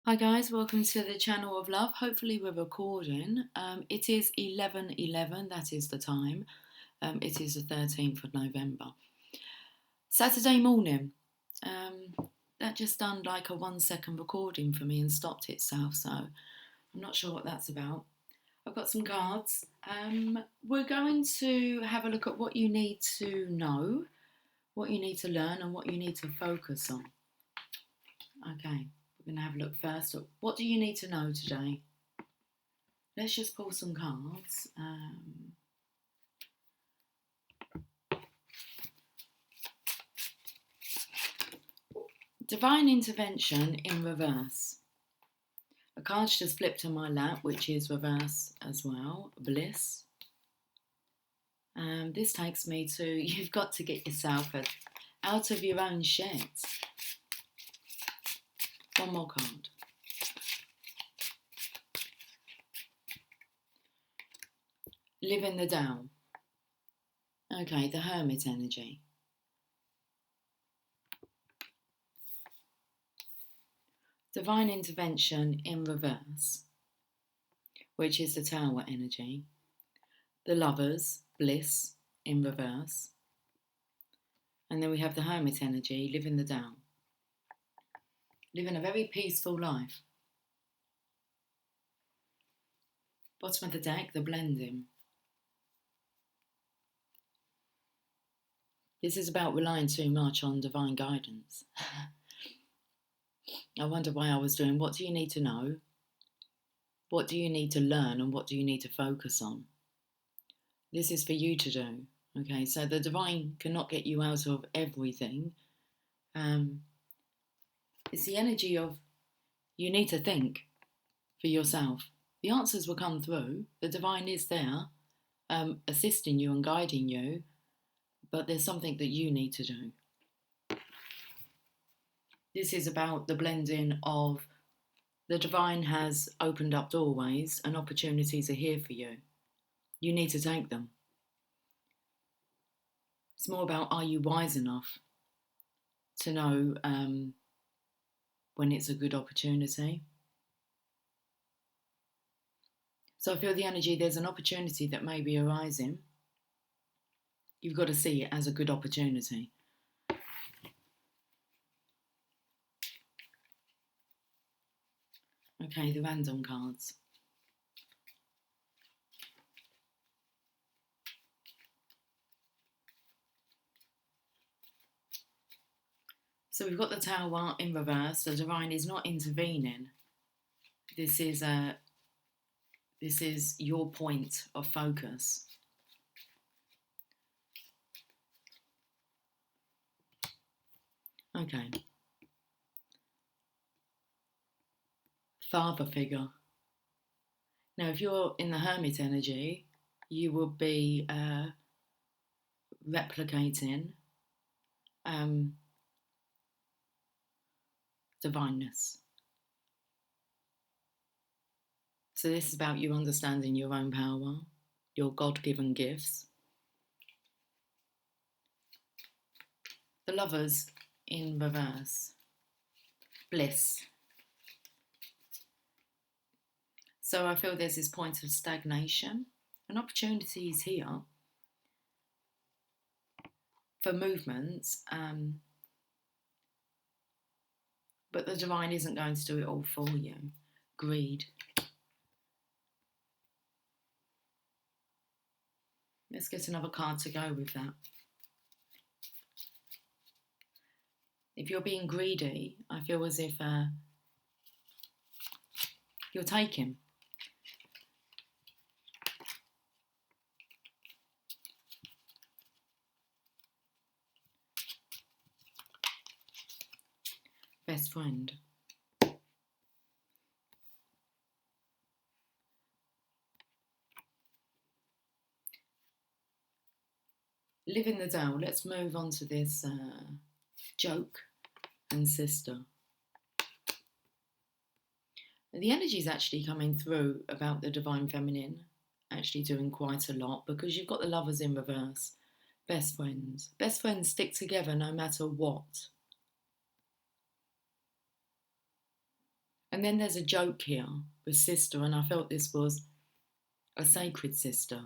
Hi guys, welcome to the channel of love. Hopefully we're recording. It is 11:11, that is the time. It is the 13th of November. Saturday morning. That just done like a 1 second recording for me and stopped itself, so I'm not sure what that's about. I've got some cards. We're going to have a look at what you need to know, what you need to learn, and what you need to focus on. Okay. We're going to have a look first at what do you need to know today. Let's just pull some cards. Divine intervention in reverse. A card's just flipped on my lap, which is reverse as well. Bliss. This takes me to you've got to get yourself out of your own sheds. One more card. Live in the Tao. Okay, the Hermit energy. Divine intervention in reverse, which is the Tower energy. The Lovers, bliss, in reverse. And then we have the Hermit energy, live in the Tao. Living a very peaceful life. Bottom of the deck, the blending. This is about relying too much on divine guidance. I wonder why I was doing, what do you need to know? What do you need to learn? And what do you need to focus on? This is for you to do. Okay, so the divine cannot get you out of everything. It's the energy of you need to think for yourself. The answers will come through. The divine is there, assisting you and guiding you, but there's something that you need to do. This is about the blending of the divine has opened up doorways and opportunities are here for you. You need to take them. It's more about, are you wise enough to know when it's a good opportunity? So I feel the energy, there's an opportunity that may be arising. You've got to see it as a good opportunity. Okay, the random cards. So we've got the Tower in reverse. The divine is not intervening. This is your point of focus. Okay. Father figure. Now, if you're in the Hermit energy, you will be replicating divineness. So this is about you understanding your own power, your God-given gifts. The Lovers in reverse. Bliss. So I feel there's this point of stagnation. An opportunity is here for movements, but the divine isn't going to do it all for you. Greed. Let's get another card to go with that. If you're being greedy, I feel as if you're taking. Best friend. Live in the Tao. Let's move on to this joke and sister. The energy is actually coming through about the divine feminine, actually doing quite a lot, because you've got the Lovers in reverse. Best friends. Best friends stick together no matter what. And then there's a joke here with sister, and I felt this was a sacred sister.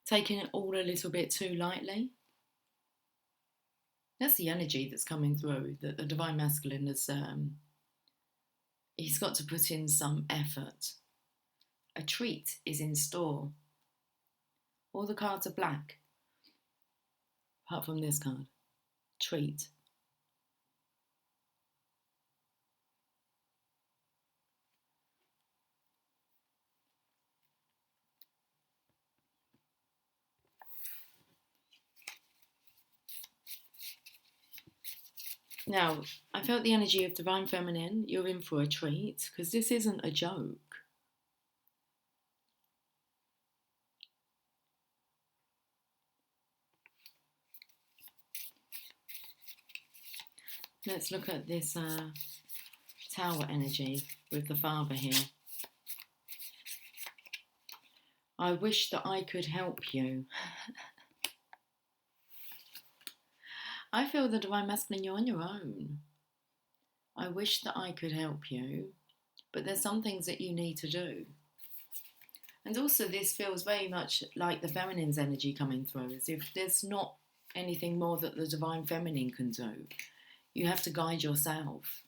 Taking it all a little bit too lightly. That's the energy that's coming through, that the Divine Masculine has, he's got to put in some effort. A treat is in store. All the cards are black, apart from this card. Treat. Now, I felt the energy of Divine Feminine. You're in for a treat, because this isn't a joke. Let's look at this Tower energy with the Father here. I wish that I could help you. I feel the Divine Masculine, you're on your own. I wish that I could help you, but there's some things that you need to do. And also this feels very much like the Feminine's energy coming through, as if there's not anything more that the Divine Feminine can do. You have to guide yourself.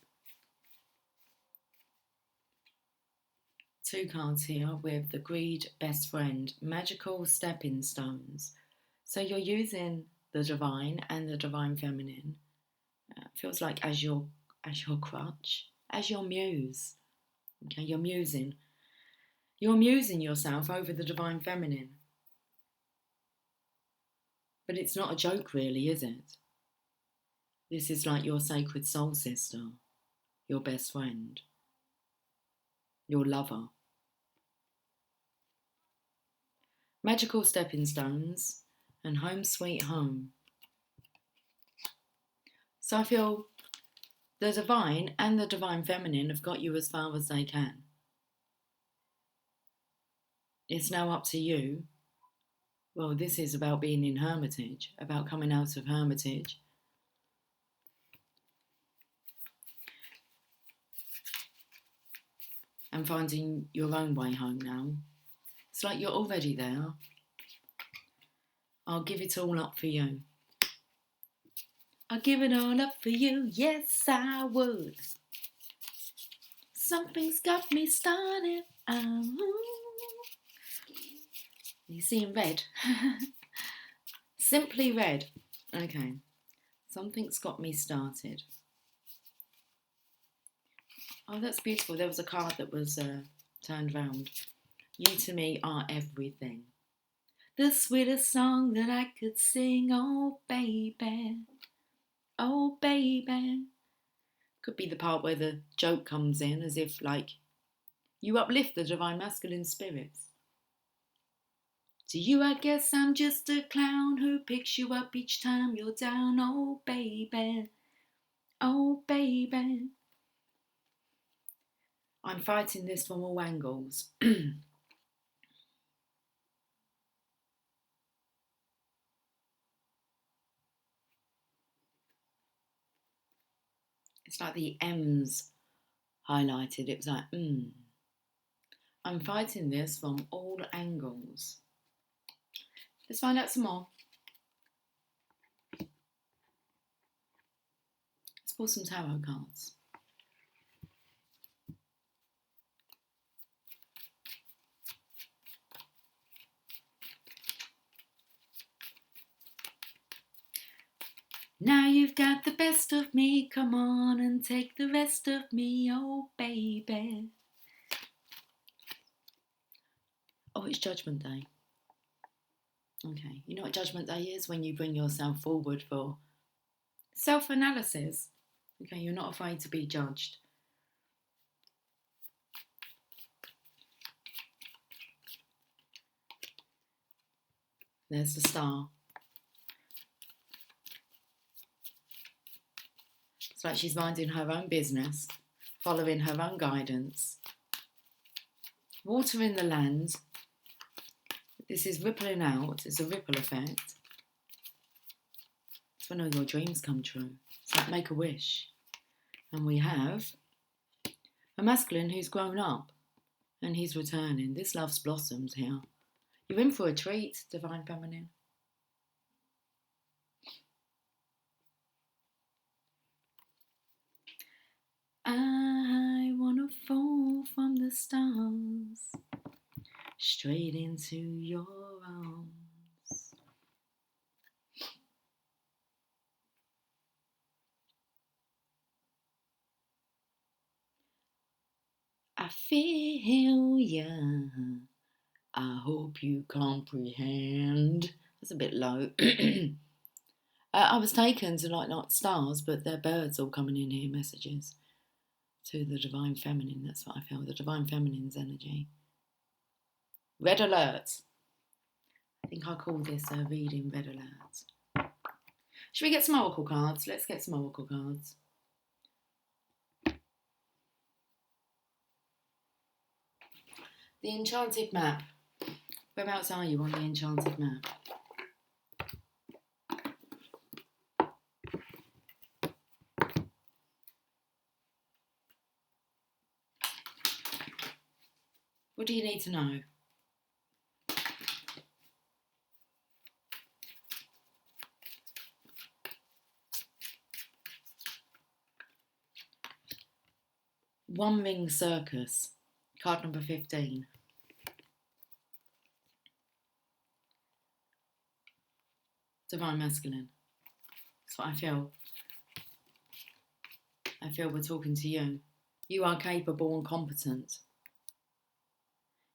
Two cards here with the Greed Best Friend, Magical Stepping Stones. So you're using the Divine and the Divine Feminine. Feels like as your crutch, as your muse. Okay, you're musing. You're musing yourself over the Divine Feminine. But it's not a joke really, is it? This is like your sacred soul sister, your best friend, your lover. Magical Stepping Stones and Home Sweet Home. So I feel the Divine and the Divine Feminine have got you as far as they can. It's now up to you. Well, this is about being in Hermitage, about coming out of Hermitage. And finding your own way home now. It's like you're already there. I'll give it all up for you. I'll give it all up for you, yes I would. Something's got me started. You see in red? Simply red. Okay. Something's got me started. Oh, that's beautiful. There was a card that was turned round. You to me are everything. The sweetest song that I could sing. Oh, baby. Oh, baby. Could be the part where the joke comes in, as if, like, you uplift the Divine Masculine spirits. To you, I guess I'm just a clown who picks you up each time you're down. Oh, baby. Oh, baby. I'm fighting this from all angles. It's like the M's highlighted. It was like, I'm fighting this from all angles. Let's find out some more. Let's pull some tarot cards. Now you've got the best of me, come on and take the rest of me, oh baby. Oh, it's Judgment Day. Okay, you know what Judgment Day is? When you bring yourself forward for self-analysis. Okay, you're not afraid to be judged. There's the Star. It's like she's minding her own business, following her own guidance, watering the land. This is rippling out, it's a ripple effect. It's when all your dreams come true. It's like make a wish. And we have a masculine who's grown up and he's returning. This love's blossomed here. You're in for a treat, Divine Feminine. I wanna fall from the stars straight into your arms. I feel ya. I hope you comprehend. That's a bit low. I was taken to like stars, but they're birds all coming in here, messages to the Divine Feminine. That's what I feel, the Divine Feminine's energy. Red alert. I think I call this a reading red alert. Should we get some oracle cards? Let's get some oracle cards. The Enchanted Map. Whereabouts are you on the Enchanted Map? What do you need to know? One Ring Circus, card number 15. Divine Masculine. That's what I feel. I feel we're talking to you. You are capable and competent.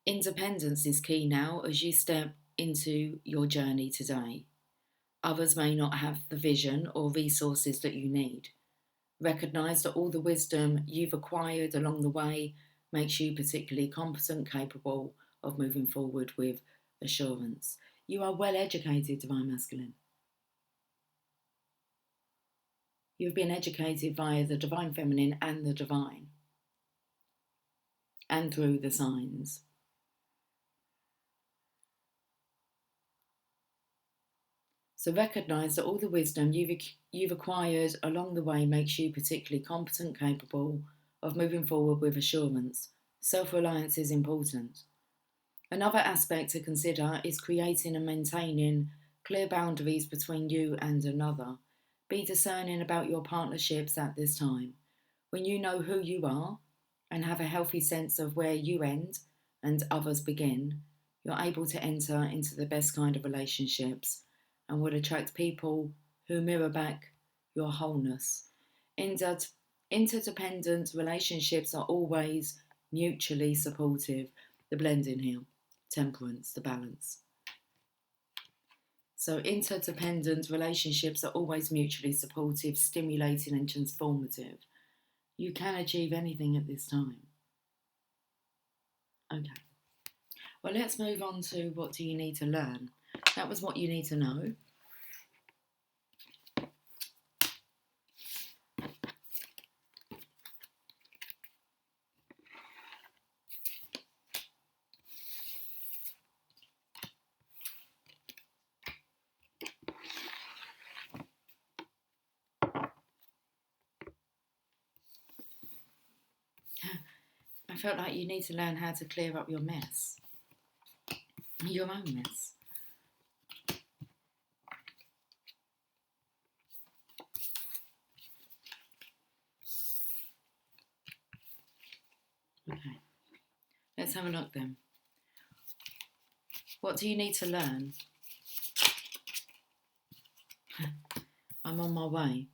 Independence is key now as you step into your journey today. Others may not have the vision or resources that you need. Recognise that all the wisdom you've acquired along the way makes you particularly competent, capable of moving forward with assurance. You are well educated, Divine Masculine. You've been educated via the Divine Feminine and the Divine, and through the signs. So recognise that all the wisdom you've acquired along the way makes you particularly competent, capable of moving forward with assurance. Self-reliance is important. Another aspect to consider is creating and maintaining clear boundaries between you and another. Be discerning about your partnerships at this time. When you know who you are and have a healthy sense of where you end and others begin, you're able to enter into the best kind of relationships and would attract people who mirror back your wholeness. Interdependent relationships are always mutually supportive. The blending here, temperance, the balance. So interdependent relationships are always mutually supportive, stimulating and transformative. You can achieve anything at this time. Okay. Well, let's move on to what do you need to learn. That was what you need to know. I felt like you need to learn how to clear up your mess. Your own mess. Okay. Let's have a look then. What do you need to learn? I'm on my way.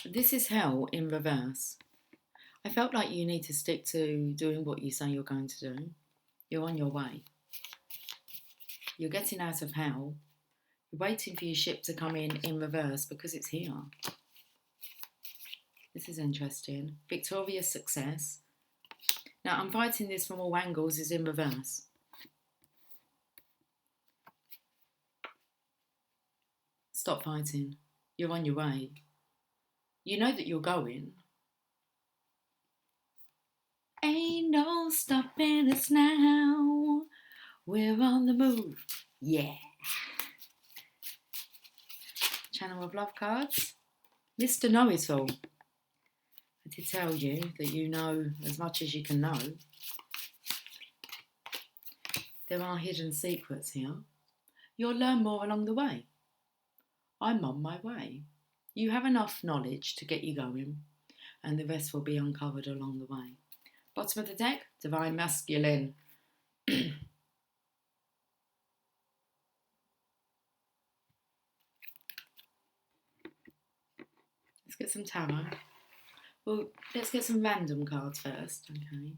This is hell in reverse. I felt like you need to stick to doing what you say you're going to do. You're on your way. You're getting out of hell. You're waiting for your ship to come in reverse because it's here. This is interesting. Victorious success. Now, I'm fighting this from all angles is in reverse. Stop fighting. You're on your way. You know that you're going. Ain't no stopping us now. We're on the move. Yeah. Channel of Love cards. Mr. Know-It-All. I did tell you that you know as much as you can know. There are hidden secrets here. You'll learn more along the way. I'm on my way. You have enough knowledge to get you going, and the rest will be uncovered along the way. Bottom of the deck, Divine Masculine. Let's get some tarot. Well, let's get some random cards first, okay?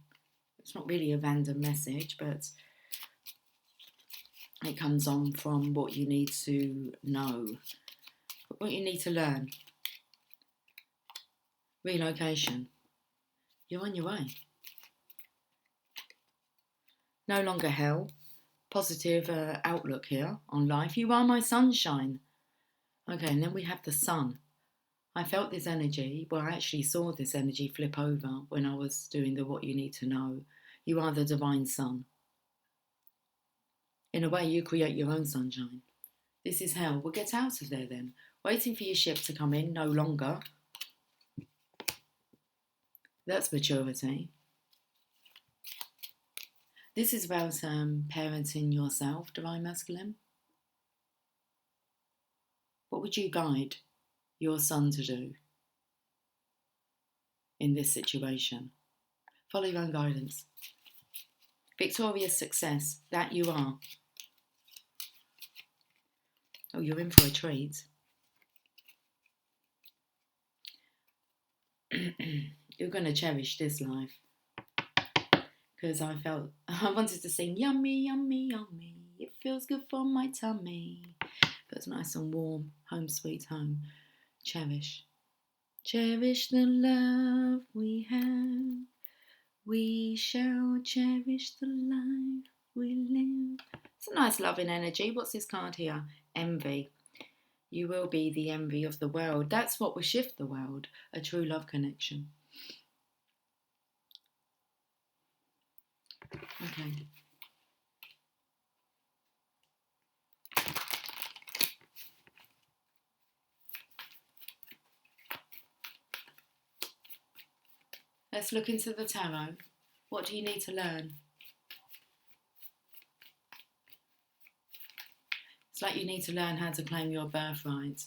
It's not really a random message, but it comes on from what you need to know, what you need to learn. Relocation. You're on your way. No longer hell. Positive outlook here on life. You are my sunshine. Okay, and then we have the sun. I felt this energy, well, I actually saw this energy flip over when I was doing the what you need to know. You are the divine sun. In a way, you create your own sunshine. This is hell. Well, get out of there then. Waiting for your ship to come in, no longer. That's maturity. This is about parenting yourself, Divine Masculine. What would you guide your son to do in this situation? Follow your own guidance. Victorious success, that you are. Oh, you're in for a treat. You're going to cherish this life. Because I wanted to sing yummy, yummy, yummy. It feels good for my tummy. Feels nice and warm. Home sweet home. Cherish. Cherish the love we have. We shall cherish the life we live. It's a nice loving energy. What's this card here? Envy. You will be the envy of the world. That's what will shift the world. A true love connection. Okay. Let's look into the tarot. What do you need to learn? It's like you need to learn how to claim your birthright.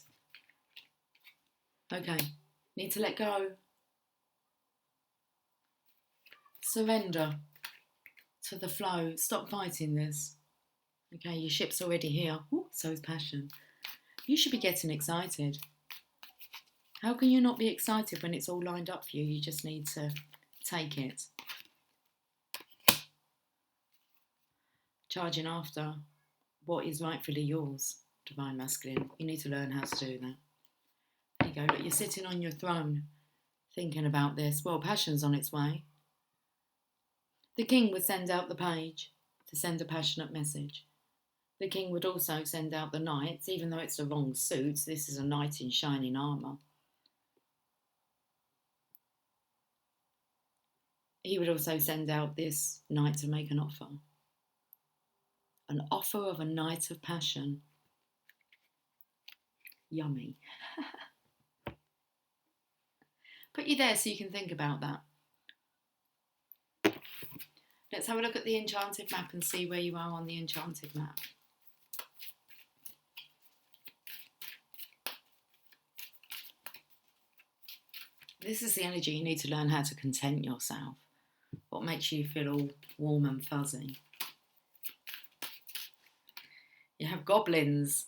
Okay. Need to let go. Surrender to the flow. Stop fighting this. Okay, your ship's already here. Ooh, so is passion. You should be getting excited. How can you not be excited when it's all lined up for you? You just need to take it. Charging after what is rightfully yours, Divine Masculine. You need to learn how to do that. There you go. Look, you're sitting on your throne thinking about this. Well, passion's on its way. The king would send out the page to send a passionate message. The king would also send out the knights, even though it's the wrong suit. This is a knight in shining armour. He would also send out this knight to make an offer. An offer of a night of passion. Yummy. Put you there so you can think about that. Let's have a look at the enchanted map and see where you are on the enchanted map. This is the energy you need to learn how to content yourself. What makes you feel all warm and fuzzy. You have goblins.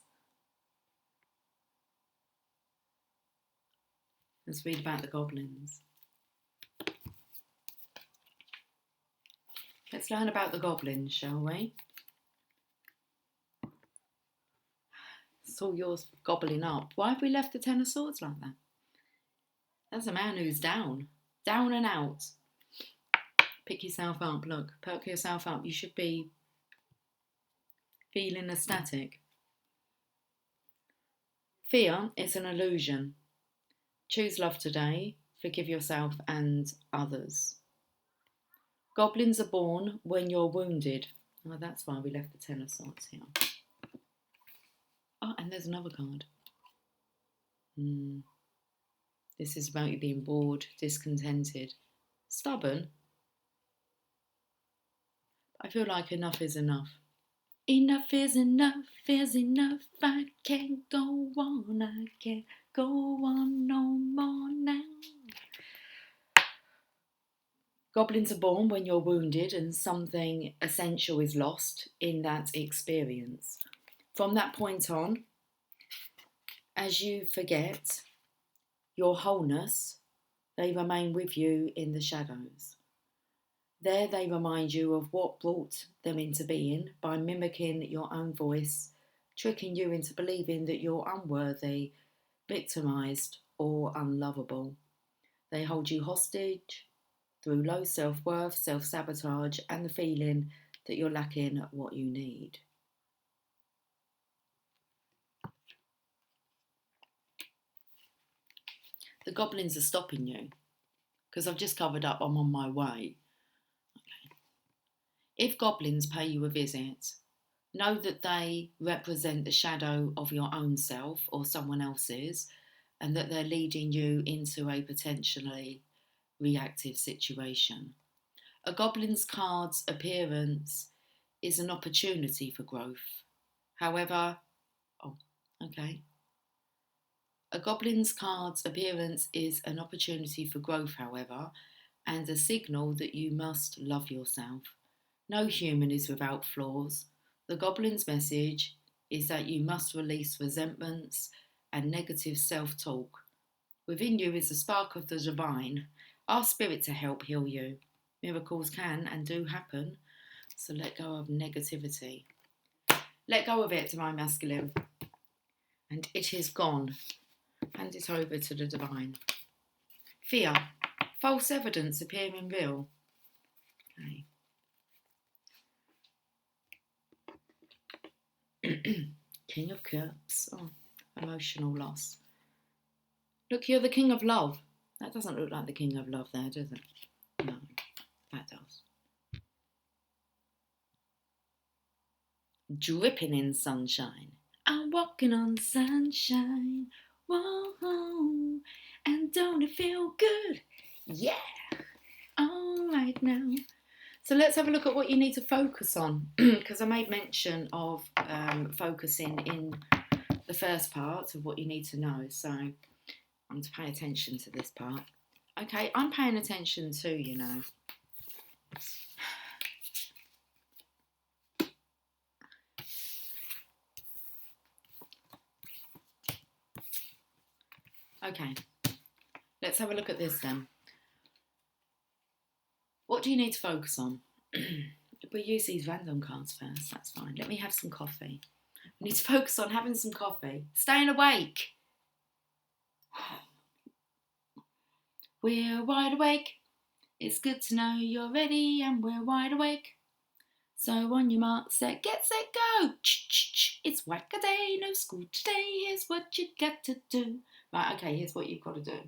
Let's read about the goblins. Let's learn about the goblins, shall we? It's all yours gobbling up. Why have we left the Ten of Swords like that? That's a man who's down. Down and out. Pick yourself up, look. Perk yourself up. You should be feeling ecstatic. Fear is an illusion. Choose love today. Forgive yourself and others. Goblins are born when you're wounded. Oh, that's why we left the Ten of Swords here. Oh, and there's another card. This is about you being bored, discontented, stubborn. I feel like enough is enough. Enough is enough is enough. I can't go on. I can't go on no more now. Goblins are born when you're wounded and something essential is lost in that experience. From that point on, as you forget your wholeness, they remain with you in the shadows. There they remind you of what brought them into being by mimicking your own voice, tricking you into believing that you're unworthy, victimised or unlovable. They hold you hostage through low self-worth, self-sabotage and the feeling that you're lacking what you need. The goblins are stopping you because I've just covered up I'm on my way. Okay. If goblins pay you a visit, know that they represent the shadow of your own self or someone else's, and that they're leading you into a potentially reactive situation. A goblin's card's appearance is an opportunity for growth. However, a goblin's card's appearance is an opportunity for growth, however, and a signal that you must love yourself. No human is without flaws. The goblin's message is that you must release resentments and negative self-talk. Within you is a spark of the divine. Ask spirit to help heal you. Miracles can and do happen, so let go of negativity. Let go of it, divine masculine, and it is gone. Hand it over to the divine. Fear. False evidence appearing real. Okay. King of Cups. Oh, emotional loss. Look, you're the King of Love. That doesn't look like the King of Love there, does it? No, that does. Dripping in sunshine. I'm walking on sunshine. Whoa, and don't it feel good? Yeah. All right now. So let's have a look at what you need to focus on, because I made mention of focusing in the first part of what you need to know. So I'm to pay attention to this part. Okay, I'm paying attention too, you know. Okay, let's have a look at this then. What do you need to focus on? We'll use these random cards first, that's fine. Let me have some coffee. I need to focus on having some coffee. Staying awake. We're wide awake. It's good to know you're ready and we're wide awake. So on your mark, set, get, set, go. It's whack a day, no school today. Here's what you got to do. Right, okay, here's what you've got to do.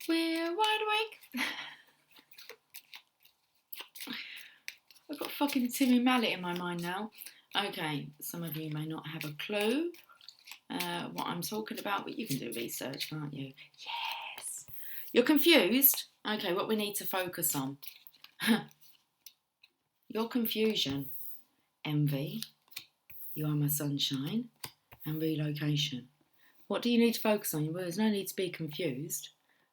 We're wide awake. I've got fucking Timmy Mallet in my mind now. Okay, some of you may not have a clue what I'm talking about, but you can do research, can't you? Yes. You're confused? Okay, what we need to focus on. Your confusion, envy, you are my sunshine, and relocation. What do you need to focus on? Well, there's no need to be confused.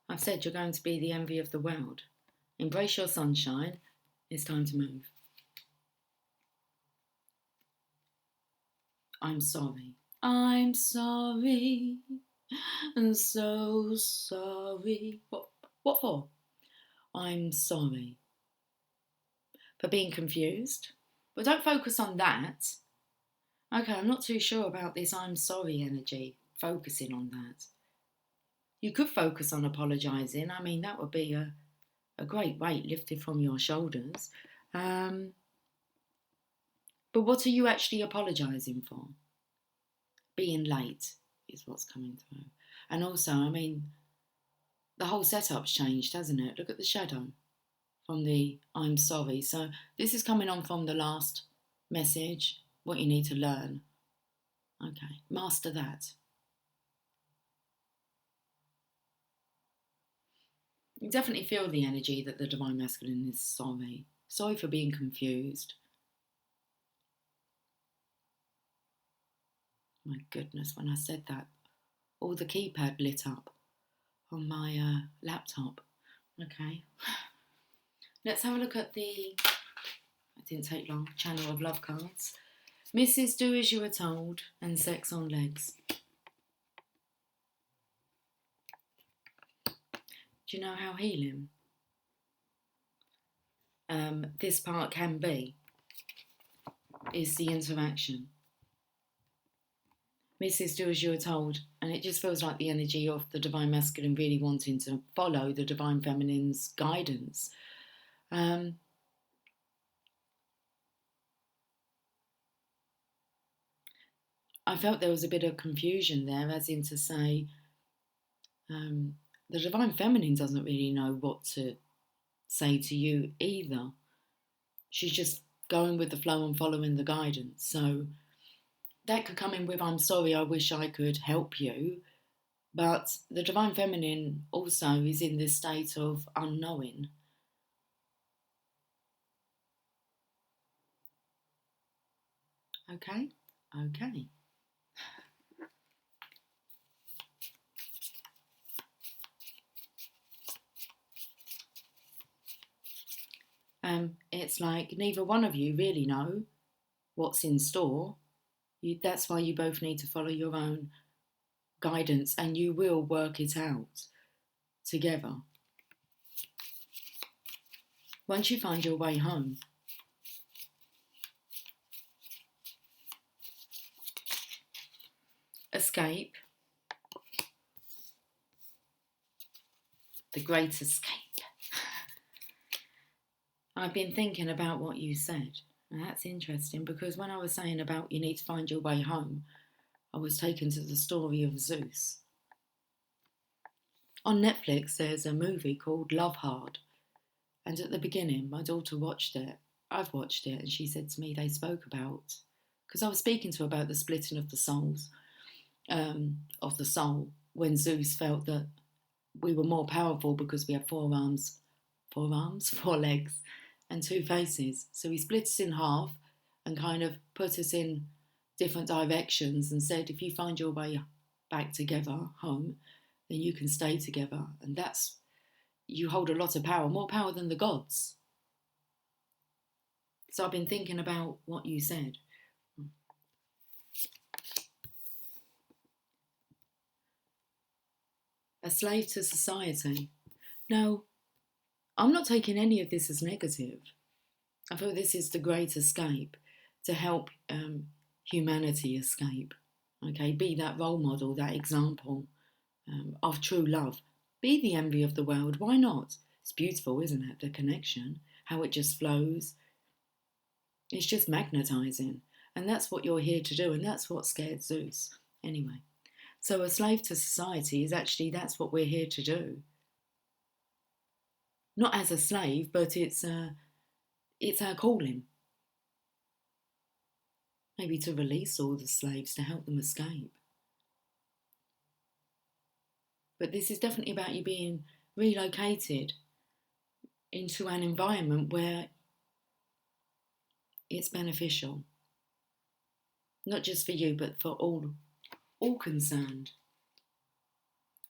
I've said you're going to be the envy of the world. Embrace your sunshine. It's time to move. I'm sorry. I'm sorry. I'm so sorry. What for? I'm sorry. For being confused. But don't focus on that. Okay, I'm not too sure about this I'm sorry energy. Focusing on that. You could focus on apologising. I mean, that would be a a great weight lifted from your shoulders. But what are you actually apologising for? Being late is what's coming through. And also, I mean, the whole setup's changed, hasn't it? Look at the shadow from the I'm sorry. So this is coming on from the last message, what you need to learn. Okay, master that. You definitely feel the energy that the Divine Masculine is sorry. Sorry for being confused. My goodness, when I said that, all the keypad lit up on my laptop. Okay. Let's have a look at the, it didn't take long, Channel of Love cards. Mrs. Do As You Were Told and Sex on Legs. Do you know how healing this part can be? Is the interaction. Mrs. Do As You Were Told, and it just feels like the energy of the Divine Masculine really wanting to follow the Divine Feminine's guidance. I felt there was a bit of confusion there, as in to say, the Divine Feminine doesn't really know what to say to you either. She's just going with the flow and following the guidance. So that could come in with, I'm sorry, I wish I could help you. But the Divine Feminine also is in this state of unknowing. Okay? Okay. It's like neither one of you really know what's in store. That's why you both need to follow your own guidance, and you will work it out together. Once you find your way home, escape, the great escape. I've been thinking about what you said, and that's interesting because when I was saying about you need to find your way home, I was taken to the story of Zeus. On Netflix, there's a movie called Love Hard, and at the beginning, my daughter watched it. I've watched it, and she said to me they spoke about, because I was speaking to her about the splitting of the souls, of the soul, when Zeus felt that we were more powerful because we had four legs, and two faces. So he split us in half and kind of put us in different directions and said, if you find your way back together home, then you can stay together. And that's, you hold a lot of power, more power than the gods. So I've been thinking about what you said. A slave to society. Now, I'm not taking any of this as negative. I feel this is the great escape to help humanity escape. Okay, be that role model, that example of true love. Be the envy of the world. Why not? It's beautiful, isn't it? The connection, how it just flows. It's just magnetizing. And that's what you're here to do. And that's what scared Zeus. Anyway, so a slave to society is actually, that's what we're here to do. Not as a slave, but it's our calling. Maybe to release all the slaves to help them escape. But this is definitely about you being relocated into an environment where it's beneficial. Not just for you, but for all concerned.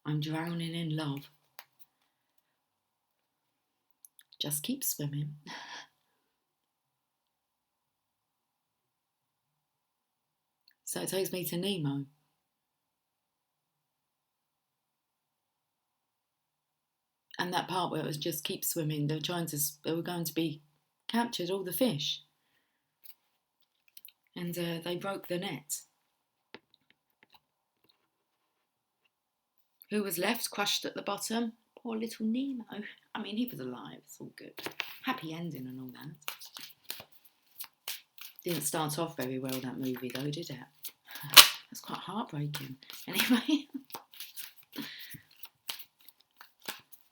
I'm drowning in love. Just keep swimming. So it takes me to Nemo. And that part where it was just keep swimming, they were going to be captured, all the fish. And they broke the net. Who was left, crushed at the bottom? Poor little Nemo. I mean, he was alive, it's all good. Happy ending and all that. Didn't start off very well, that movie, though, did it? That's quite heartbreaking. Anyway,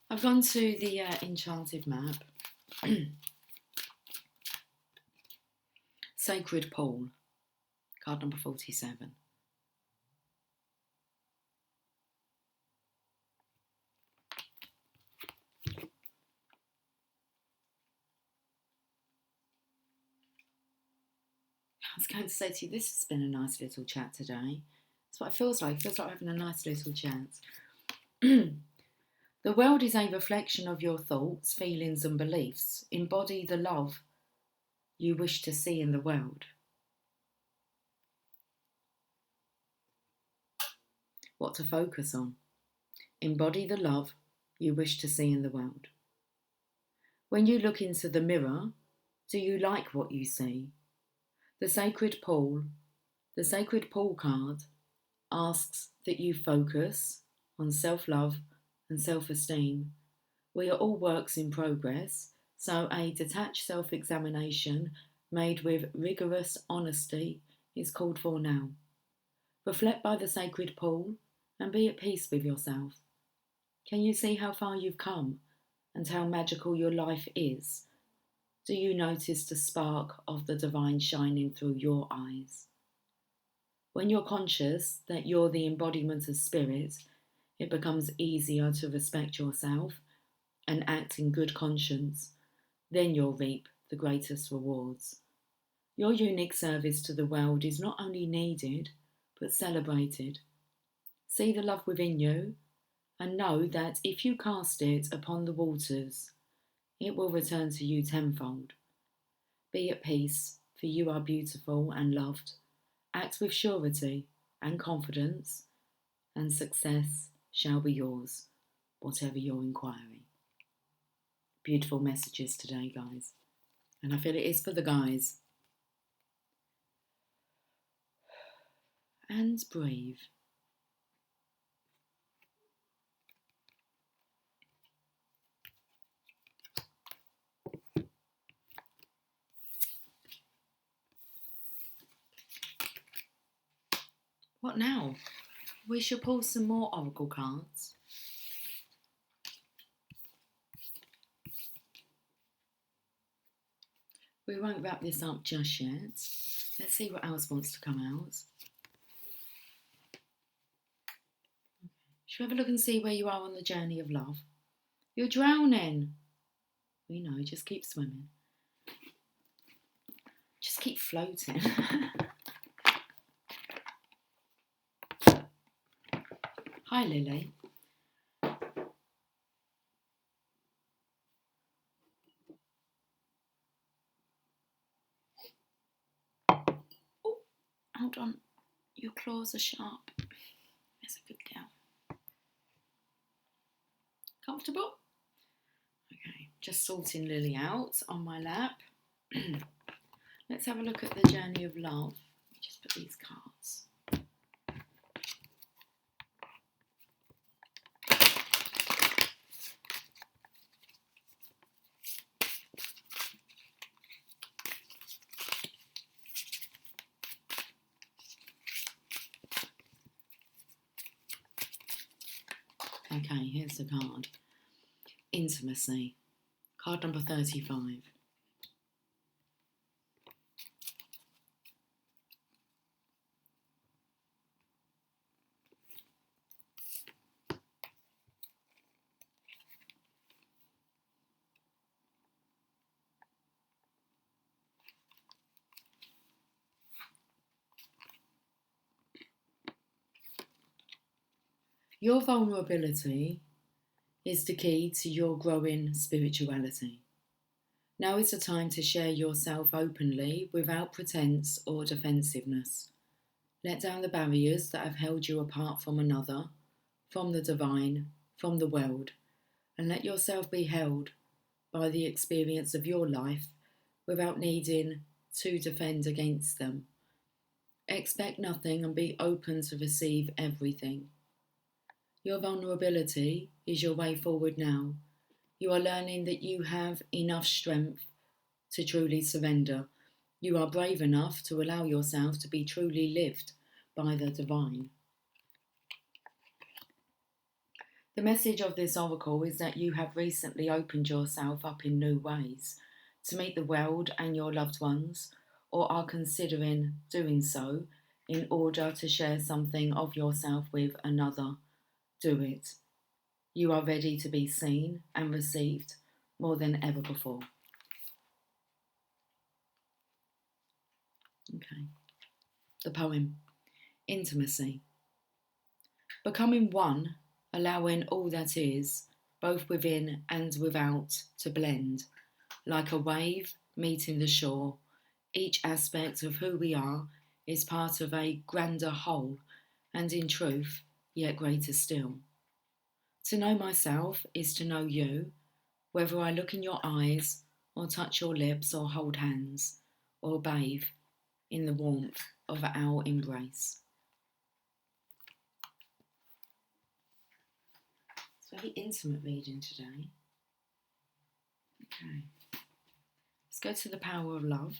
I've gone to the enchanted map. Sacred Pool, card number 47. I was going to say to you, this has been a nice little chat today. That's what it feels like. It feels like we're having a nice little chat. The world is a reflection of your thoughts, feelings and beliefs. Embody the love you wish to see in the world. What to focus on. Embody the love you wish to see in the world. When you look into the mirror, do you like what you see? The Sacred Pool card asks that you focus on self-love and self-esteem. We are all works in progress, so a detached self-examination made with rigorous honesty is called for now. Reflect by the Sacred Pool and be at peace with yourself. Can you see how far you've come and how magical your life is? Do you notice the spark of the divine shining through your eyes? When you're conscious that you're the embodiment of spirit, it becomes easier to respect yourself and act in good conscience. Then you'll reap the greatest rewards. Your unique service to the world is not only needed, but celebrated. See the love within you and know that if you cast it upon the waters, it will return to you tenfold. Be at peace, for you are beautiful and loved. Act with surety and confidence, and success shall be yours, whatever your inquiry. Beautiful messages today, guys. And I feel it is for the guys. And breathe. What now? We shall pull some more oracle cards. We won't wrap this up just yet. Let's see what else wants to come out. Should we have a look and see where you are on the journey of love? You're drowning. We know, just keep swimming. Just keep floating. Hi, Lily. Oh, hold on. Your claws are sharp. That's a good girl. Comfortable? Okay, just sorting Lily out on my lap. Let's have a look at the journey of love. Let me just put these cards. Okay, here's the card. Intimacy. Card number 35. Your vulnerability is the key to your growing spirituality. Now is the time to share yourself openly without pretense or defensiveness. Let down the barriers that have held you apart from another, from the divine, from the world, and let yourself be held by the experience of your life without needing to defend against them. Expect nothing and be open to receive everything. Your vulnerability is your way forward now. You are learning that you have enough strength to truly surrender. You are brave enough to allow yourself to be truly lived by the divine. The message of this oracle is that you have recently opened yourself up in new ways to meet the world and your loved ones, or are considering doing so in order to share something of yourself with another. Do it. You are ready to be seen and received more than ever before. Okay. The poem, Intimacy. Becoming one, allowing all that is, both within and without, to blend. Like a wave meeting the shore, each aspect of who we are is part of a grander whole, and in truth, yet greater still. To know myself is to know you, whether I look in your eyes, or touch your lips, or hold hands, or bathe in the warmth of our embrace. It's a very intimate reading today. Okay. Let's go to the power of love.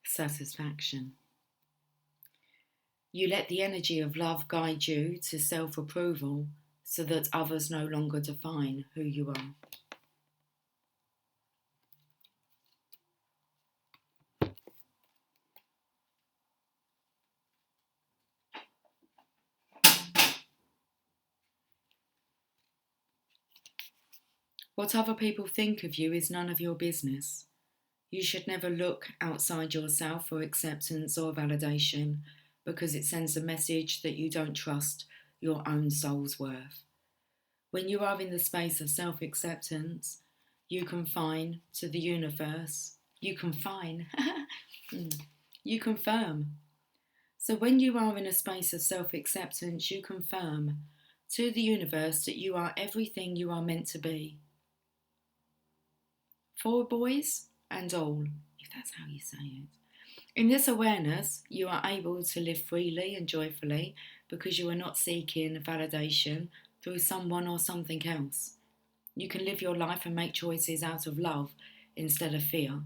Satisfaction. You let the energy of love guide you to self-approval so that others no longer define who you are. What other people think of you is none of your business. You should never look outside yourself for acceptance or validation because it sends a message that you don't trust your own soul's worth. When you are in the space of self-acceptance, you confine to the universe. You confine. You confirm. So when you are in a space of self-acceptance, you confirm to the universe that you are everything you are meant to be. For boys and all, if that's how you say it. In this awareness, you are able to live freely and joyfully because you are not seeking validation through someone or something else. You can live your life and make choices out of love instead of fear.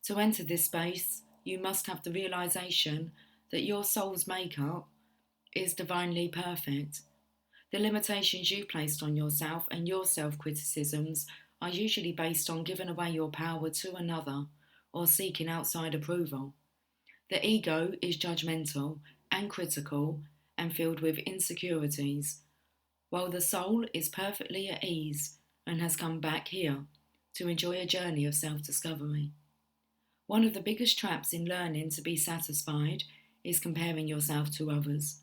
To enter this space, you must have the realization that your soul's makeup is divinely perfect. The limitations you placed on yourself and your self-criticisms are usually based on giving away your power to another or seeking outside approval. The ego is judgmental and critical and filled with insecurities, while the soul is perfectly at ease and has come back here to enjoy a journey of self-discovery. One of the biggest traps in learning to be satisfied is comparing yourself to others.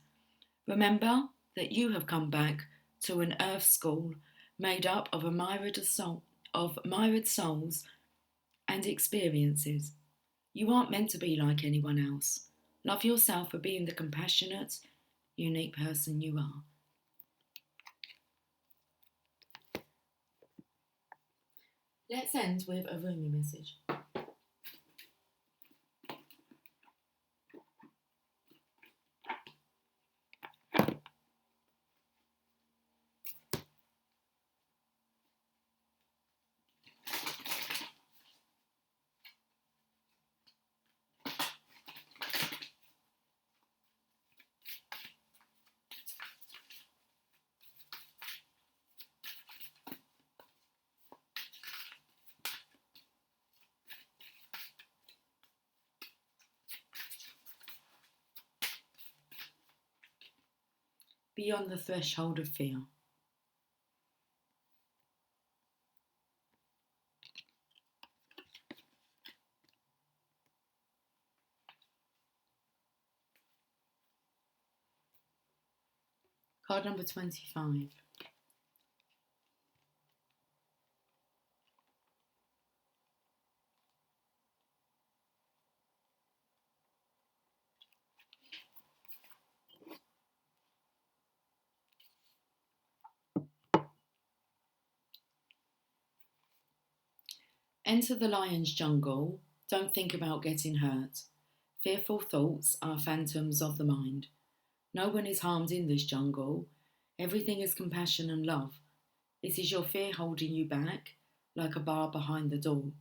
Remember that you have come back to an earth school made up of myriad souls and experiences. You aren't meant to be like anyone else. Love yourself for being the compassionate, unique person you are. Let's end with a Rumi message. Beyond the threshold of fear. Card number 25. Enter the lion's jungle. Don't think about getting hurt. Fearful thoughts are phantoms of the mind. No one is harmed in this jungle. Everything is compassion and love. It is your fear holding you back, like a bar behind the door.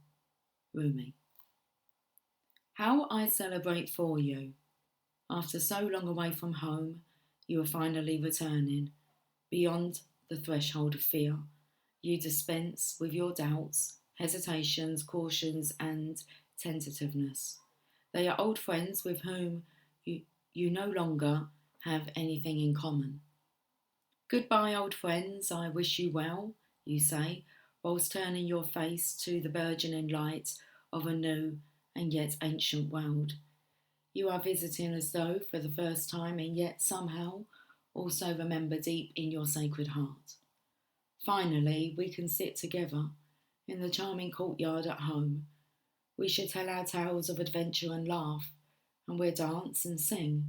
Rumi. How I celebrate for you. After so long away from home, you are finally returning. Beyond the threshold of fear, you dispense with your doubts, hesitations, cautions, and tentativeness. They are old friends with whom you no longer have anything in common. Goodbye, old friends, I wish you well, you say, whilst turning your face to the burgeoning light of a new and yet ancient world. You are visiting as though for the first time, and yet somehow also remember deep in your sacred heart. Finally, we can sit together in the charming courtyard at home. We should tell our tales of adventure and laugh, and we'll dance and sing.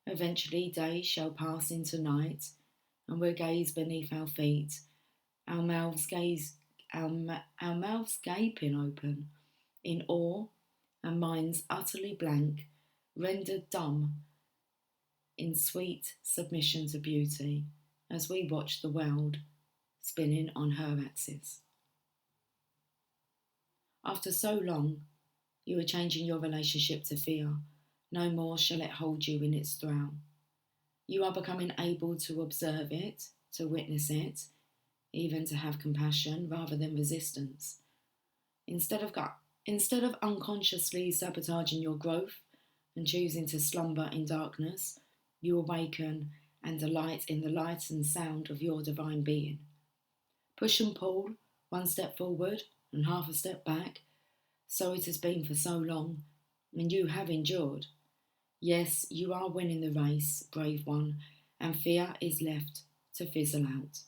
Eventually, day shall pass into night, and we'll gaze beneath our feet, our mouths our mouths gaping open in awe, and minds utterly blank, rendered dumb in sweet submission to beauty, as we watch the world spinning on her axis. After so long, you are changing your relationship to fear. No more shall it hold you in its thrall. You are becoming able to observe it, to witness it, even to have compassion rather than resistance. Instead of unconsciously sabotaging your growth and choosing to slumber in darkness, you awaken and delight in the light and sound of your divine being. Push and pull, one step forward and half a step back. So it has been for so long, and you have endured. Yes, you are winning the race, brave one, and fear is left to fizzle out.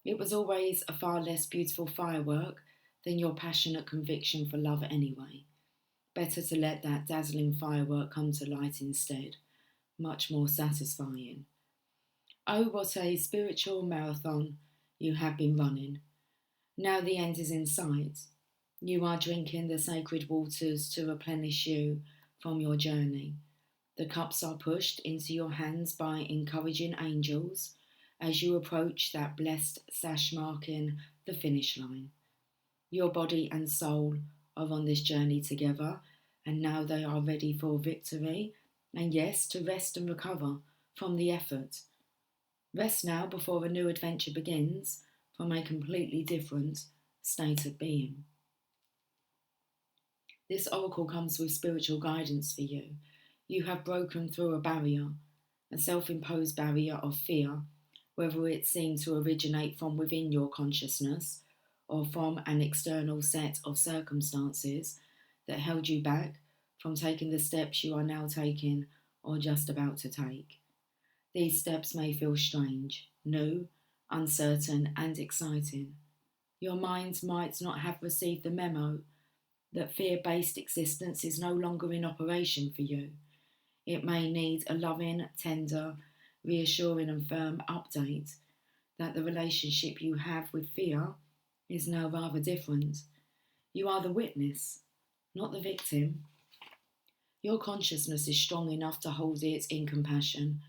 It was always a far less beautiful firework than your passionate conviction for love anyway. Better to let that dazzling firework come to light instead, much more satisfying. Oh, what a spiritual marathon you have been running. Now the end is in sight. You are drinking the sacred waters to replenish you from your journey. The cups are pushed into your hands by encouraging angels as you approach that blessed sash marking the finish line. Your body and soul are on this journey together, and now they are ready for victory, and yes, to rest and recover from the effort. Rest now before a new adventure begins from a completely different state of being. This oracle comes with spiritual guidance for you. You have broken through a barrier, a self-imposed barrier of fear, whether it seemed to originate from within your consciousness or from an external set of circumstances that held you back from taking the steps you are now taking or just about to take. These steps may feel strange, new, uncertain, and exciting. Your mind might not have received the memo that fear-based existence is no longer in operation for you. It may need a loving, tender, reassuring and firm update that the relationship you have with fear is now rather different. You are the witness, not the victim. Your consciousness is strong enough to hold it in compassion.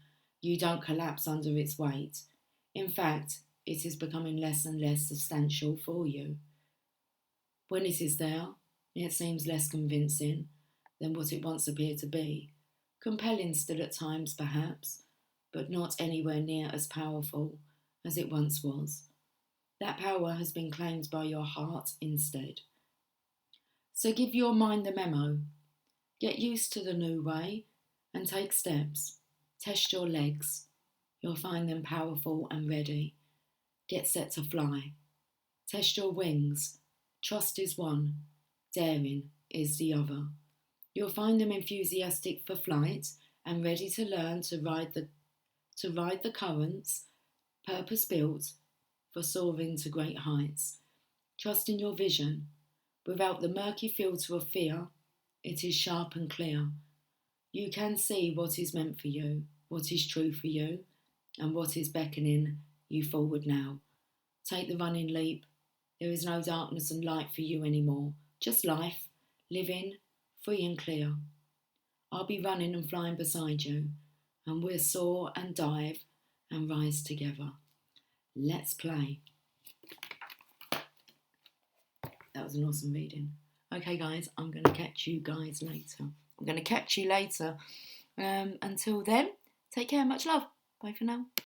You don't collapse under its weight. In fact, it is becoming less and less substantial for you. When it is there, it seems less convincing than what it once appeared to be. Compelling still at times, perhaps, but not anywhere near as powerful as it once was. That power has been claimed by your heart instead. So give your mind the memo. Get used to the new way and take steps. Test your legs. You'll find them powerful and ready. Get set to fly. Test your wings. Trust is one. Daring is the other. You'll find them enthusiastic for flight and ready to learn to ride the currents, purpose-built for soaring to great heights. Trust in your vision. Without the murky filter of fear, it is sharp and clear. You can see what is meant for you, what is true for you, and what is beckoning you forward now. Take the running leap There is no darkness and light for you anymore, just life, living, free and clear. I'll be running and flying beside you, and we'll soar and dive and rise together. Let's play. That was an awesome reading. Okay, guys, I'm going to catch you guys later. Until then, take care, much love. Bye for now.